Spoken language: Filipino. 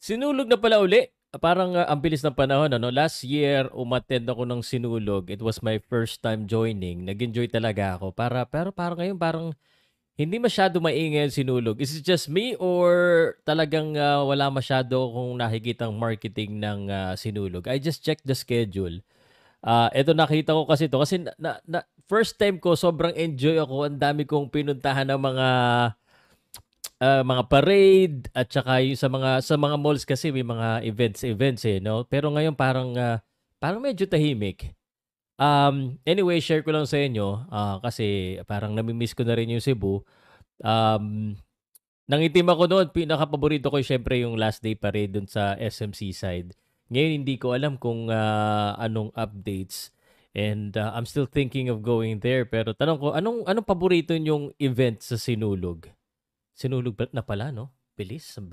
Sinulog na pala uli. Parang, ang bilis ng panahon ano. Last year umattend ako ng sinulog. It was my first time joining. Nag-enjoy talaga ako. Pero parang ngayon parang hindi masyado maingay ang sinulog. Is it just me or talagang, wala masyado akong nakikitang marketing ng, sinulog? I just checked the schedule. Eto nakita ko kasi 'to kasi na first time ko sobrang enjoy ako. Ang dami kong pinuntahan ng mga parade at saka yung sa mga malls kasi may mga events, eh, 'no. Pero ngayon parang medyo tahimik. Anyway share ko lang sa inyo, kasi parang nami-miss ko na rin yung Cebu. Um, Nangitim ako noon, pinakapaborito ko siyempre yung last day parade dun sa SM Seaside. Ngayon hindi ko alam kung, anong updates and, I'm still thinking of going there pero tanong ko, anong paborito niyong event sa Sinulog? Sinulog na pala 'no, bilis.